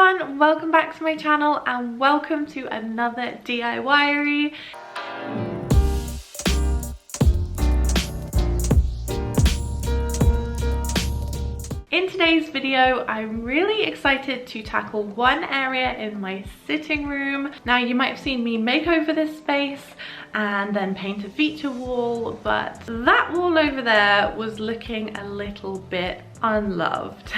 everyone, welcome back to my channel and welcome to another DIYary. In today's video, I'm really excited to tackle one area in my sitting room. Now, you might have seen me make over this space and then paint a feature wall, but that wall over there was looking a little bit unloved.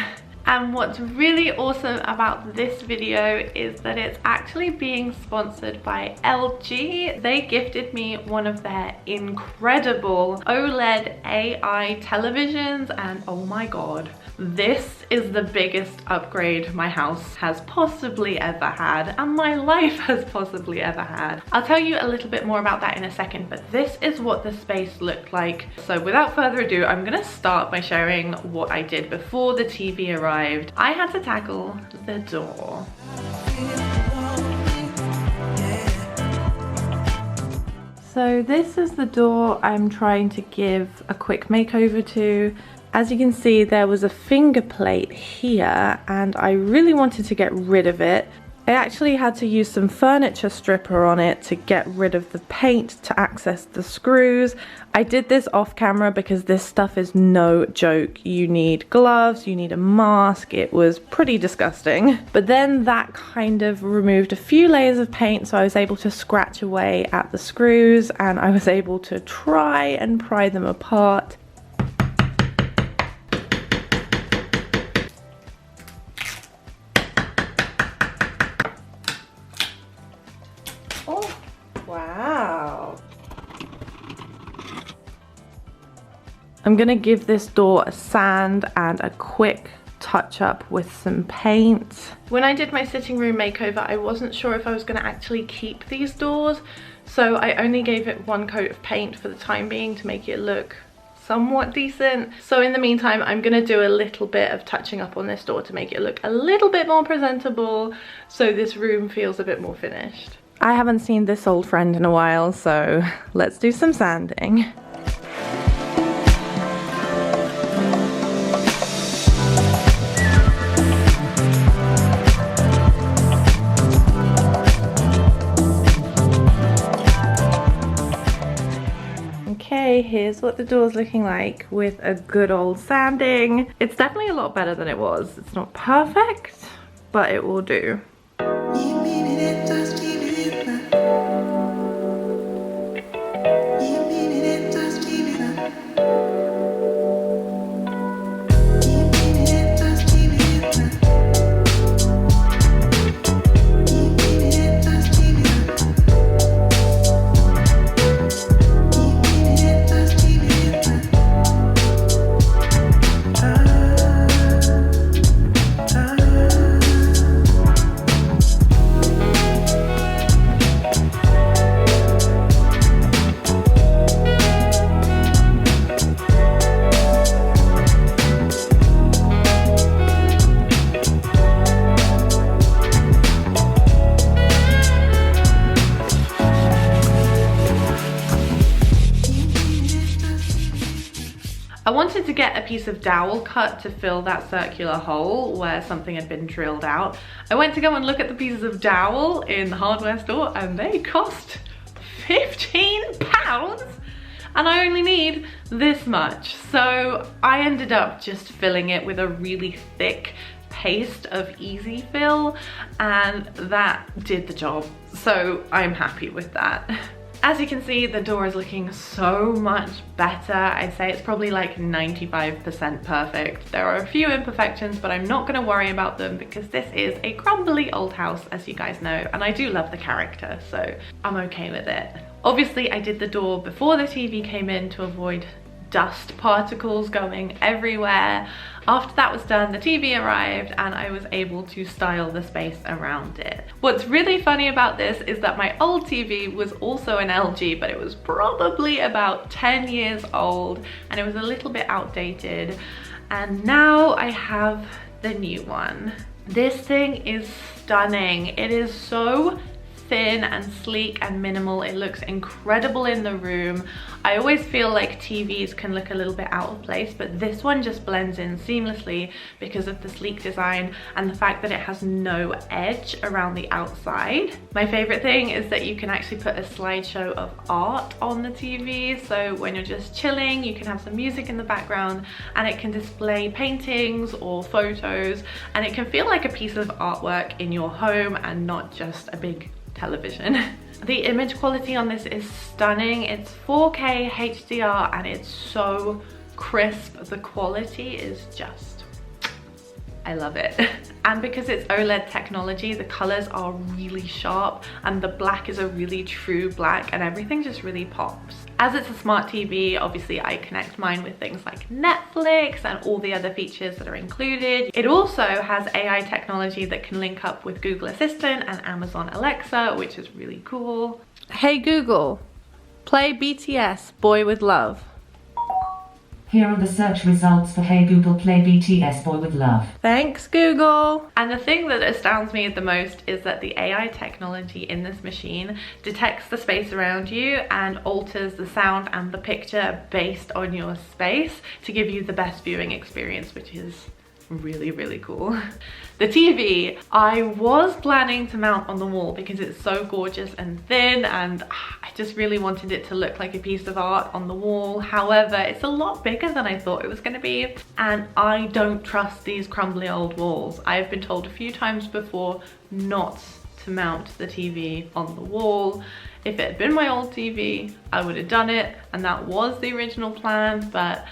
And what's really awesome about this video is that it's actually being sponsored by LG. They gifted me one of their incredible OLED AI televisions, and oh my god, this is the biggest upgrade my house has possibly ever had, and my life has possibly ever had. I'll tell you a little bit more about that in a second, but this is what the space looked like. So without further ado, I'm gonna start by sharing what I did before the TV arrived. I had to tackle the door. So this is the door I'm trying to give a quick makeover to. As you can see, there was a finger plate here and I really wanted to get rid of it. I actually had to use some furniture stripper on it to get rid of the paint to access the screws. I did this off camera because this stuff is no joke. You need gloves, you need a mask. It was pretty disgusting. But then that kind of removed a few layers of paint, so I was able to scratch away at the screws and I was able to try and pry them apart. Wow. I'm gonna give this door a sand and a quick touch up with some paint. When I did my sitting room makeover, I wasn't sure if I was gonna actually keep these doors, so I only gave it one coat of paint for the time being to make it look somewhat decent. So in the meantime, I'm gonna do a little bit of touching up on this door to make it look a little bit more presentable, so this room feels a bit more finished. I haven't seen this old friend in a while, so let's do some sanding. Okay, here's what the door's looking like with a good old sanding. It's definitely a lot better than it was. It's not perfect, but it will do. I wanted to get a piece of dowel cut to fill that circular hole where something had been drilled out. I went to go and look at the pieces of dowel in the hardware store and they cost £15 and I only need this much. So I ended up just filling it with a really thick paste of Easy Fill and that did the job. So I'm happy with that. As you can see, the door is looking so much better. I'd say it's probably like 95% perfect. There are a few imperfections, but I'm not gonna worry about them because this is a crumbly old house, as you guys know, and I do love the character, so I'm okay with it. Obviously, I did the door before the TV came in to avoid dust particles going everywhere. After that was done, the TV arrived and I was able to style the space around it. What's really funny about this is that my old TV was also an LG, but it was probably about 10 years old and it was a little bit outdated. And now I have the new one. This thing is stunning. It is so thin and sleek and minimal. It looks incredible in the room. I always feel like TVs can look a little bit out of place, but this one just blends in seamlessly because of the sleek design and the fact that it has no edge around the outside. My favorite thing is that you can actually put a slideshow of art on the TV, so when you're just chilling you can have some music in the background and it can display paintings or photos, and it can feel like a piece of artwork in your home and not just a big television. The image quality on this is stunning. It's 4K HDR and it's so crisp. The quality is just, I love it. And because it's OLED technology, the colors are really sharp and the black is a really true black and everything just really pops. As it's a smart TV, obviously I connect mine with things like Netflix and all the other features that are included. It also has AI technology that can link up with Google Assistant and Amazon Alexa, which is really cool. Hey Google, play BTS Boy With Love. Here are the search results for Hey Google, play BTS Boy With Love. Thanks Google. And the thing that astounds me the most is that the AI technology in this machine detects the space around you and alters the sound and the picture based on your space to give you the best viewing experience, which is really, really cool. The TV, I was planning to mount on the wall because it's so gorgeous and thin, and I just really wanted it to look like a piece of art on the wall. However, it's a lot bigger than I thought it was going to be, and I don't trust these crumbly old walls. I've been told a few times before not to mount the TV on the wall. If it had been my old TV, I would have done it, and that was the original plan, but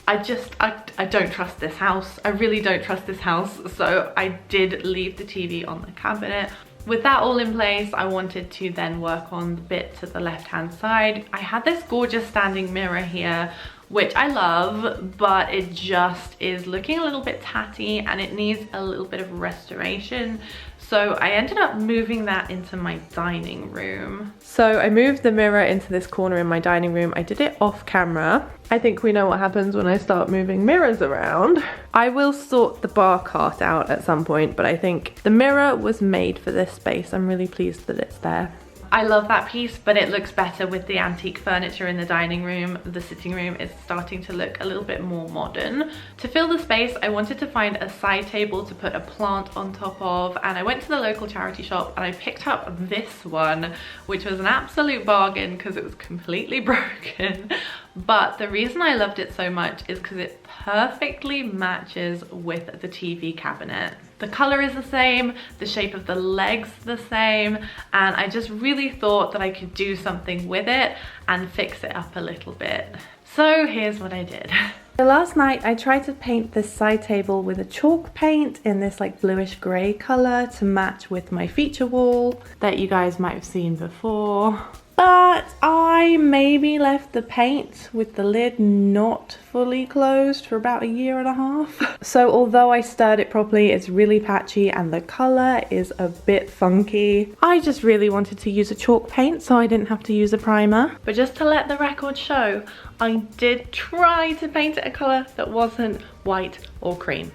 I don't trust this house. I really don't trust this house. So I did leave the TV on the cabinet. With that all in place, I wanted to then work on the bit to the left-hand side. I had this gorgeous standing mirror here, which I love, but it just is looking a little bit tatty and it needs a little bit of restoration. So I ended up moving that into my dining room. So I moved the mirror into this corner in my dining room. I did it off camera. I think we know what happens when I start moving mirrors around. I will sort the bar cart out at some point, but I think the mirror was made for this space. I'm really pleased that it's there. I love that piece, but it looks better with the antique furniture in the dining room. The sitting room is starting to look a little bit more modern. To fill the space, I wanted to find a side table to put a plant on top of, and I went to the local charity shop and I picked up this one, which was an absolute bargain because it was completely broken. But the reason I loved it so much is because it perfectly matches with the TV cabinet. The color is the same, the shape of the legs the same, and I just really thought that I could do something with it and fix it up a little bit. So here's what I did. So last night I tried to paint this side table with a chalk paint in this like bluish grey color to match with my feature wall that you guys might have seen before. But I maybe left the paint with the lid not fully closed for about 1.5 years. So although I stirred it properly, it's really patchy and the color is a bit funky. I just really wanted to use a chalk paint so I didn't have to use a primer. But just to let the record show, I did try to paint it a color that wasn't white or cream.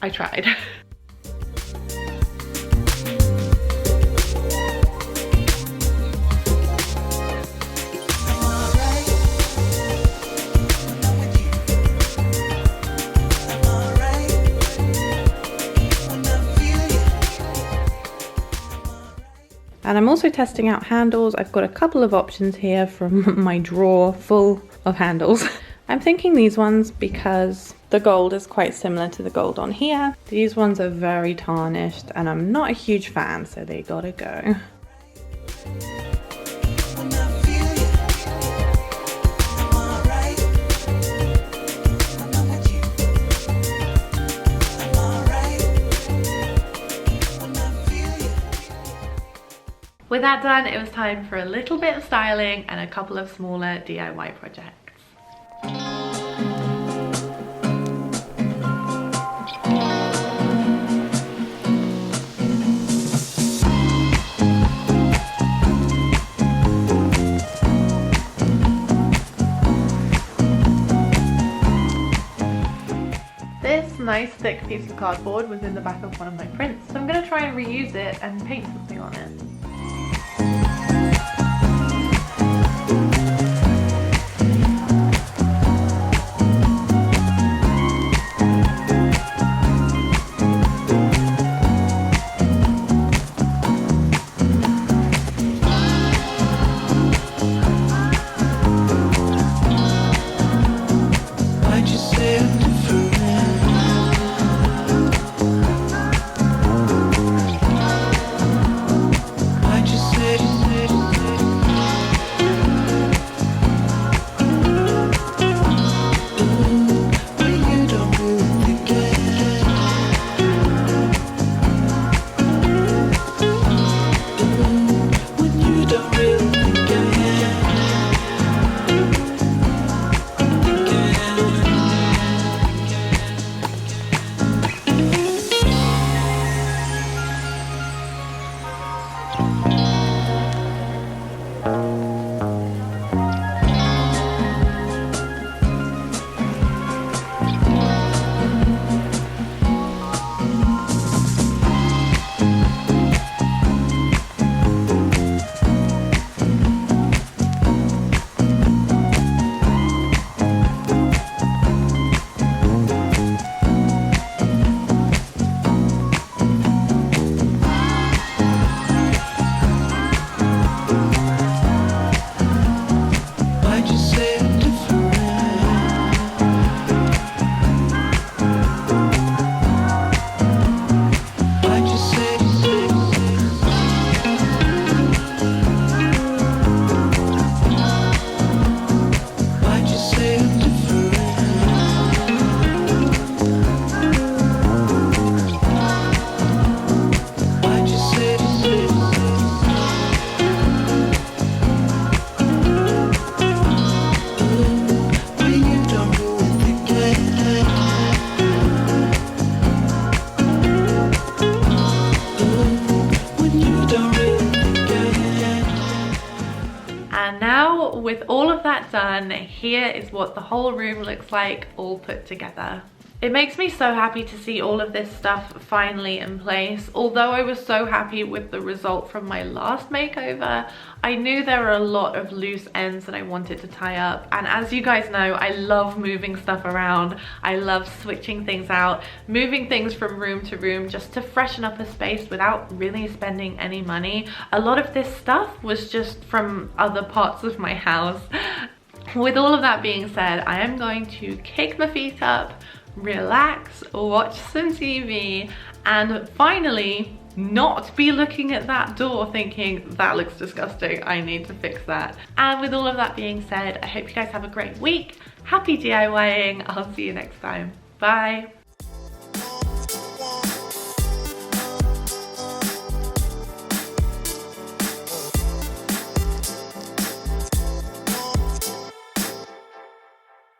I tried. And I'm also testing out handles. I've got a couple of options here from my drawer full of handles. I'm thinking these ones because the gold is quite similar to the gold on here. These ones are very tarnished and I'm not a huge fan, so they gotta go. With that done, it was time for a little bit of styling and a couple of smaller DIY projects. This nice thick piece of cardboard was in the back of one of my prints, so I'm going to try and reuse it and paint something on it. of that done, here is what the whole room looks like all put together. It makes me so happy to see all of this stuff finally in place. Although I was so happy with the result from my last makeover, I knew there were a lot of loose ends that I wanted to tie up. And as you guys know, I love moving stuff around. I love switching things out, moving things from room to room just to freshen up a space without really spending any money. A lot of this stuff was just from other parts of my house. With all of that being said, I am going to kick my feet up, relax, watch some TV, and finally not be looking at that door thinking that looks disgusting, I need to fix that. And with all of that being said, I hope you guys have a great week. Happy DIYing. I'll see you next time. Bye.